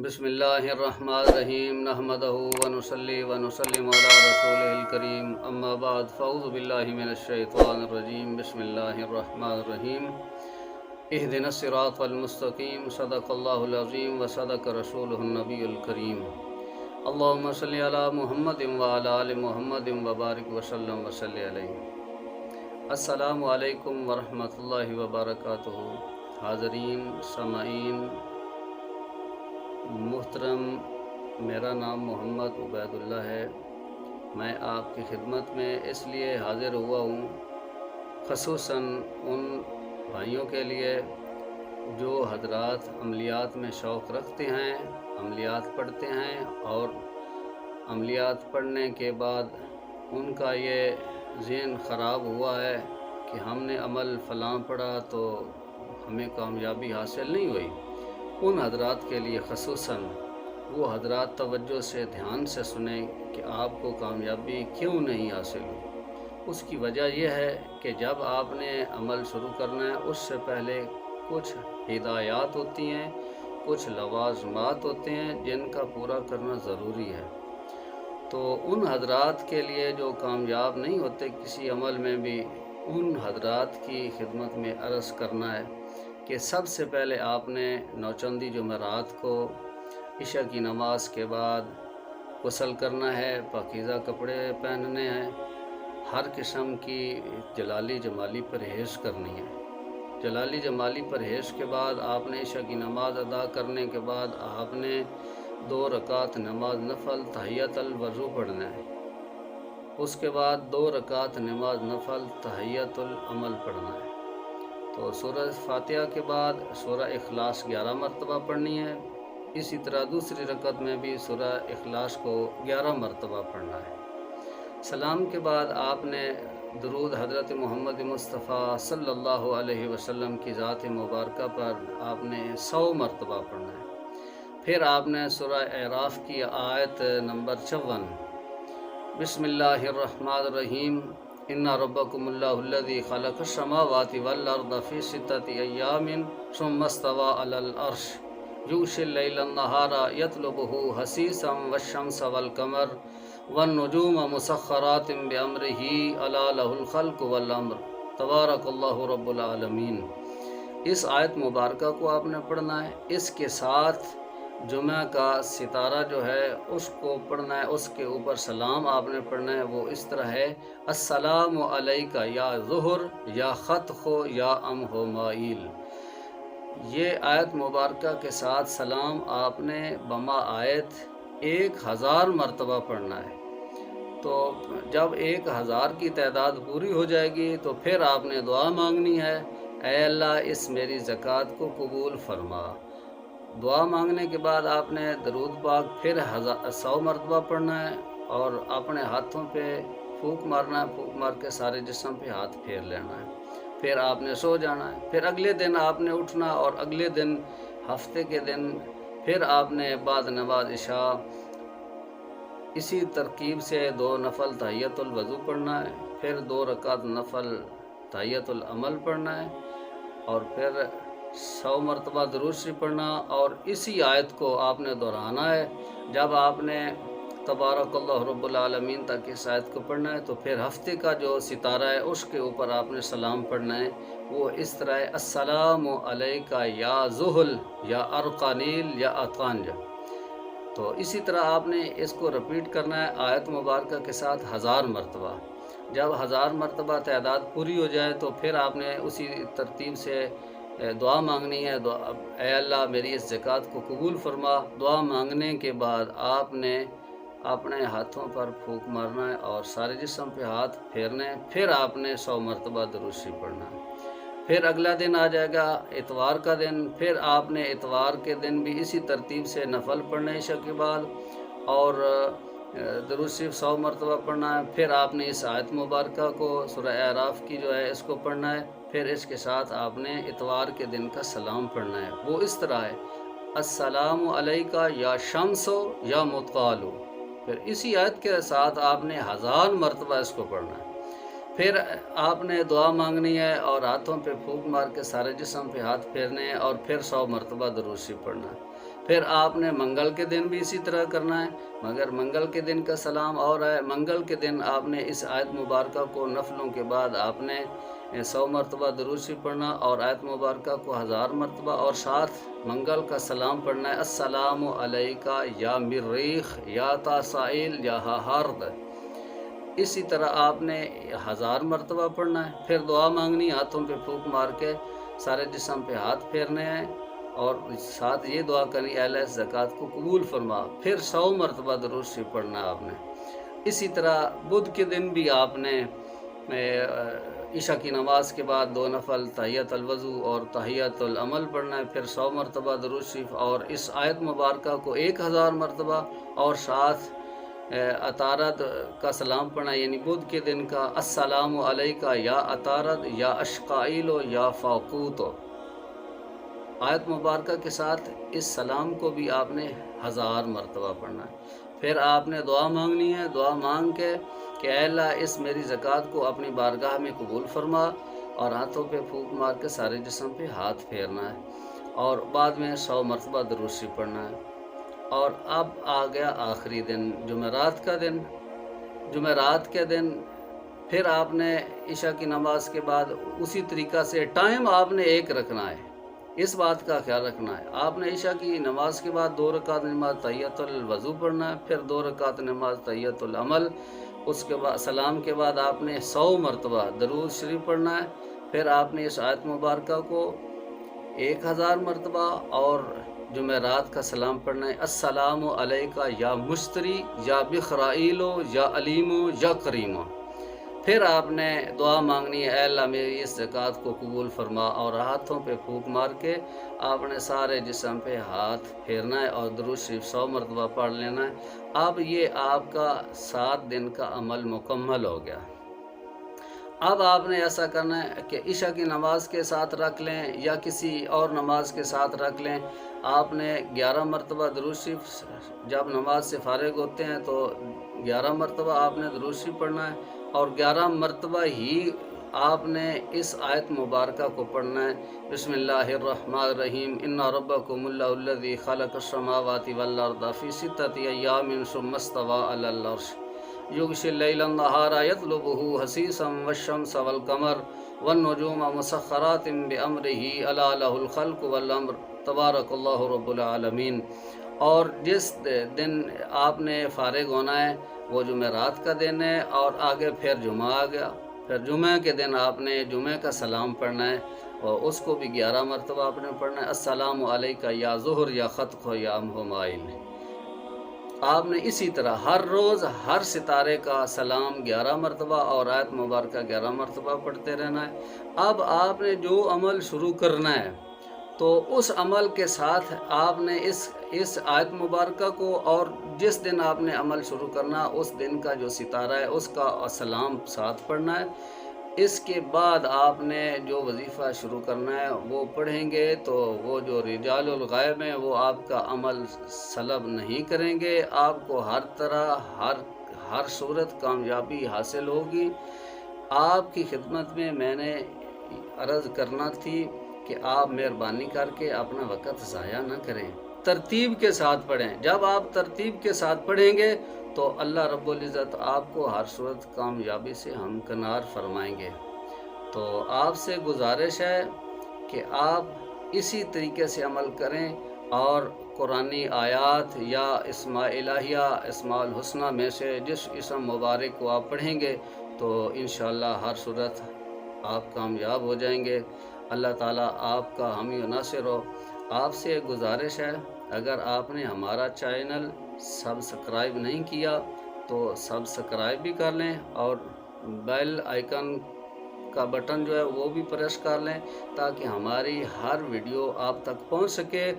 بسم اللہ الرحمن الرحیم نحمدہ ونصلی ونسلم علی رسولہ الکریم اما بعد فاعوذ باللہ من الشیطان الرجیم بسم اللہ الرحمن الرحیم اہدنا الصراط المستقیم صدق اللہ العظیم وصدق رسولہ النبی الکریم اللہم صلی علی محمد وعلی آل محمد وبارک وسلم وصلی علیہ۔ السلام علیکم ورحمۃ اللہ وبرکاتہ۔ حاضرین، سامعین محترم، میرا نام محمد عبید اللہ ہے۔ میں آپ کی خدمت میں اس لیے حاضر ہوا ہوں، خصوصاً ان بھائیوں کے لیے جو حضرات عملیات میں شوق رکھتے ہیں، عملیات پڑھتے ہیں اور عملیات پڑھنے کے بعد ان کا یہ ذہن خراب ہوا ہے کہ ہم نے عمل فلاں پڑھا تو ہمیں کامیابی حاصل نہیں ہوئی۔ ان حضرات کے لیے خصوصاً وہ حضرات توجہ سے دھیان سے سنیں کہ آپ کو کامیابی کیوں نہیں حاصل ہوئی۔ اس کی وجہ یہ ہے کہ جب آپ نے عمل شروع کرنا ہے اس سے پہلے کچھ ہدایات ہوتی ہیں، کچھ لوازمات ہوتے ہیں جن کا پورا کرنا ضروری ہے۔ تو ان حضرات کے لیے جو کامیاب نہیں ہوتے کسی عمل میں بھی، ان حضرات کی خدمت میں عرض کرنا ہے کہ سب سے پہلے آپ نے نوچندی جمعرات کو عشاء کی نماز کے بعد غسل کرنا ہے، پاکیزہ کپڑے پہننے ہیں، ہر قسم کی جلالی جمالی پرہیز کرنی ہے۔ جلالی جمالی پرہیز کے بعد آپ نے عشاء کی نماز ادا کرنے کے بعد آپ نے 2 رکعت نماز نفل تحیۃ الوضو پڑھنا ہے۔ اس کے بعد 2 رکعت نماز نفل تحیۃ العمل پڑھنا ہے۔ تو سورہ فاتحہ کے بعد سورہ اخلاص 11 مرتبہ پڑھنی ہے۔ اسی طرح دوسری رکعت میں بھی سورہ اخلاص کو 11 مرتبہ پڑھنا ہے۔ سلام کے بعد آپ نے درود حضرت محمد مصطفیٰ صلی اللہ علیہ وسلم کی ذات مبارکہ پر آپ نے 100 مرتبہ پڑھنا ہے۔ پھر آپ نے سورہ اعراف کی آیت نمبر 54 بسم اللہ الرحمن الرحیم ان ربکم اللہ الذی خلق السماوات والارض فی 6 ایام ثم استوى علی العرش یغشی اللیل النہار یطلبہ حثیثا والشمس والقمر والنجوم مسخرات بامرہ الا لہ الخلق والامر تبارک اللہ رب العالمین۔ اس آیت مبارکہ کو آپ نے پڑھنا ہے۔ اس کے ساتھ جمعہ کا ستارہ جو ہے اس کو پڑھنا ہے، اس کے اوپر سلام آپ نے پڑھنا ہے۔ وہ اس طرح ہے: السلام علیکہ یا ظہر یا خط ہو یا ام ہو مائل۔ یہ آیت مبارکہ کے ساتھ سلام آپ نے بما آیت 1000 مرتبہ پڑھنا ہے۔ تو جب 1000 کی تعداد پوری ہو جائے گی تو پھر آپ نے دعا مانگنی ہے: اے اللہ اس میری زکوٰۃ کو قبول فرما۔ دعا مانگنے کے بعد آپ نے درود پاک پھر 100 مرتبہ پڑھنا ہے اور اپنے ہاتھوں پہ پھونک مارنا ہے، پھونک مار کے سارے جسم پہ ہاتھ پھیر لینا ہے۔ پھر آپ نے سو جانا ہے۔ پھر اگلے دن آپ نے اٹھنا اور اگلے دن ہفتے کے دن پھر آپ نے بعد نماز عشاء اسی ترکیب سے 2 نفل تحیۃ الوضو پڑھنا ہے، پھر 2 رکعت نفل تحیۃ العمل پڑھنا ہے اور پھر 100 مرتبہ درود شریف پڑھنا اور اسی آیت کو آپ نے دہرانا ہے۔ جب آپ نے تبارک اللہ رب العالمین تک اس آیت کو پڑھنا ہے تو پھر ہفتے کا جو ستارہ ہے اس کے اوپر آپ نے سلام پڑھنا ہے۔ وہ اس طرح ہے: السلام علیکہ یا ذہل یا ارقانیل یا اطانج۔ تو اسی طرح آپ نے اس کو رپیٹ کرنا ہے آیت مبارکہ کے ساتھ 1000 مرتبہ۔ جب 1000 مرتبہ تعداد پوری ہو جائے تو پھر آپ نے اسی ترتیب سے دعا مانگنی ہے: اے اللہ میری اس زکوٰۃ کو قبول فرما۔ دعا مانگنے کے بعد آپ نے اپنے ہاتھوں پر پھونک مارنا ہے اور سارے جسم پہ ہاتھ پھیرنے ہیں۔ پھر آپ نے 100 مرتبہ درود شریف پڑھنا ہے۔ پھر اگلا دن آ جائے گا اتوار کا دن۔ پھر آپ نے اتوار کے دن بھی اسی ترتیب سے نفل پڑھنا ہے عشاء کے بعد اور درود شریف 100 مرتبہ پڑھنا ہے۔ پھر آپ نے اس آیت مبارکہ کو سورہ اعراف کی جو ہے اس کو پڑھنا ہے۔ پھر اس کے ساتھ آپ نے اتوار کے دن کا سلام پڑھنا ہے۔ وہ اس طرح ہے: السلام علیکہ یا شمس یا متقال۔ پھر اسی آیت کے ساتھ آپ نے 1000 مرتبہ اس کو پڑھنا ہے۔ پھر آپ نے دعا مانگنی ہے اور ہاتھوں پہ پھونک مار کے سارے جسم پہ ہاتھ پھیرنے ہیں اور پھر 100 مرتبہ درود شریف پڑھنا ہے۔ پھر آپ نے منگل کے دن بھی اسی طرح کرنا ہے، مگر منگل کے دن کا سلام اور ہے۔ منگل کے دن آپ نے اس آیت مبارکہ کو نفلوں کے بعد آپ نے 100 مرتبہ درود شریف پڑھنا اور آیت مبارکہ کو 1000 مرتبہ، اور ساتھ منگل کا سلام پڑھنا ہے، السلام علیکہ یا مریخ یا تاسائل یا ہارد۔ اسی طرح آپ نے 1000 مرتبہ پڑھنا ہے۔ پھر دعا مانگنی، ہاتھوں پہ پھونک مار کے سارے جسم پہ ہاتھ پھیرنے ہیں، اور ساتھ یہ دعا کرنی، اے اللہ زکوٰۃ کو قبول فرما۔ پھر 100 مرتبہ درود شریف پڑھنا ہے آپ نے۔ اسی طرح بدھ کے دن بھی آپ نے عشاء کی نماز کے بعد 2 نفل تحیۃ الوضو اور تحیۃ العمل پڑھنا ہے، پھر 100 مرتبہ درود شریف اور اس آیت مبارکہ کو 1000 مرتبہ، اور ساتھ عطارد کا سلام پڑھنا، یعنی بدھ کے دن کا السلام علیکہ یا عطارد یا اشقائیل یا فاقوت۔ آیت مبارکہ کے ساتھ اس سلام کو بھی آپ نے 1000 مرتبہ پڑھنا ہے۔ پھر آپ نے دعا مانگنی ہے، دعا مانگ کے کہ اے اللہ اس میری زکوٰۃ کو اپنی بارگاہ میں قبول فرما، اور ہاتھوں پہ پھونک مار کے سارے جسم پہ ہاتھ پھیرنا ہے، اور بعد میں 100 مرتبہ درود شریف پڑھنا ہے۔ اور اب آ گیا آخری دن، جمعرات کا دن۔ جمعرات کے دن پھر آپ نے عشاء کی نماز کے بعد اسی طریقہ سے ٹائم آپ نے ایک رکھنا ہے، اس بات کا خیال رکھنا ہے۔ آپ نے عشاء کی نماز کے بعد 2 رکعت نماز تحیۃ الوضو پڑھنا ہے، پھر 2 رکعت نماز تحیۃ العمل، اس کے بعد سلام کے بعد آپ نے 100 مرتبہ درود شریف پڑھنا ہے، پھر آپ نے اس آیت مبارکہ کو 1000 مرتبہ اور جمعرات کا سلام پڑھنا ہے، السلام علیکہ یا مشتری یا بخرائیل یا علیم یا کریم۔ پھر آپ نے دعا مانگنی ہے، اے اللہ میری اس زکوٰۃ کو قبول فرما، اور ہاتھوں پہ پھونک مار کے آپ نے سارے جسم پہ ہاتھ پھیرنا ہے اور درود شریف 100 مرتبہ پڑھ لینا ہے۔ اب یہ آپ کا 7 دن کا عمل مکمل ہو گیا۔ اب آپ نے ایسا کرنا ہے کہ عشاء کی نماز کے ساتھ رکھ لیں یا کسی اور نماز کے ساتھ رکھ لیں، آپ نے 11 مرتبہ درود شریف، جب نماز سے فارغ ہوتے ہیں تو 11 مرتبہ آپ نے درود شریف پڑھنا ہے، اور 11 مرتبہ ہی آپ نے اس آیت مبارکہ کو پڑھنا ہے، بسم اللہ الرحمن الرحیم، ان ربکم اللہ الذی خلق السماوات والارض فی 6 ایام ثم استوی علی العرش یغشی اللیل النہار یطلبہ حثیثا والشمس والقمر والنجوم مسخرات بامرہ الا لہ الخلق والامر تبارک اللہ رب العالمین۔ اور جس دن آپ نے فارغ ہونا ہے وہ جمعرات کا دن ہے، اور آگے پھر جمعہ آ گیا۔ پھر جمعہ کے دن آپ نے جمعہ کا سلام پڑھنا ہے، اور اس کو بھی 11 مرتبہ آپ نے پڑھنا ہے، السلام علیکہ یا ظہر یا خطخ یا مائل۔ آپ نے اسی طرح ہر روز ہر ستارے کا سلام 11 مرتبہ اور آیت مبارکہ 11 مرتبہ پڑھتے رہنا ہے۔ اب آپ نے جو عمل شروع کرنا ہے تو اس عمل کے ساتھ آپ نے اس آیت مبارکہ کو، اور جس دن آپ نے عمل شروع کرنا اس دن کا جو ستارہ ہے اس کا سلام ساتھ پڑھنا ہے۔ اس کے بعد آپ نے جو وظیفہ شروع کرنا ہے وہ پڑھیں گے تو وہ جو رجال الغیب ہیں وہ آپ کا عمل سلب نہیں کریں گے، آپ کو ہر طرح ہر صورت کامیابی حاصل ہوگی۔ آپ کی خدمت میں میں نے عرض کرنا تھی کہ آپ مہربانی کر کے اپنا وقت ضائع نہ کریں، ترتیب کے ساتھ پڑھیں۔ جب آپ ترتیب کے ساتھ پڑھیں گے تو اللہ رب العزت آپ کو ہر صورت کامیابی سے ہمکنار فرمائیں گے۔ تو آپ سے گزارش ہے کہ آپ اسی طریقے سے عمل کریں، اور قرآنی آیات یا اسماء الہیہ، اسماء الحسنہ میں سے جس اسم مبارک کو آپ پڑھیں گے تو انشاءاللہ ہر صورت آپ کامیاب ہو جائیں گے۔ اللہ تعالیٰ آپ کا حامی و ناصر ہو۔ آپ سے گزارش ہے، اگر آپ نے ہمارا چینل سبسکرائب نہیں کیا تو سبسکرائب بھی کر لیں، اور بیل آئیکن کا بٹن جو ہے وہ بھی پریس کر لیں تاکہ ہماری ہر ویڈیو آپ تک پہنچ سکے۔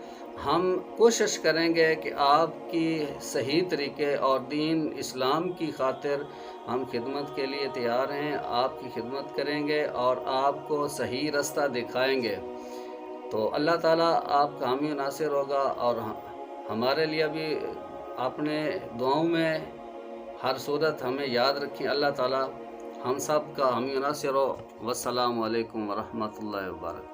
ہم کوشش کریں گے کہ آپ کی صحیح طریقے اور دین اسلام کی خاطر ہم خدمت کے لیے تیار ہیں، آپ کی خدمت کریں گے اور آپ کو صحیح رستہ دکھائیں گے۔ تو اللہ تعالیٰ آپ کا حامی و ناصر ہوگا، اور ہمارے لیے بھی اپنے دعاؤں میں ہر صورت ہمیں یاد رکھیں۔ اللہ تعالیٰ ہم سب کا حامی و ناصر ہو۔ والسلام علیکم ورحمۃ اللہ وبرکاتہ۔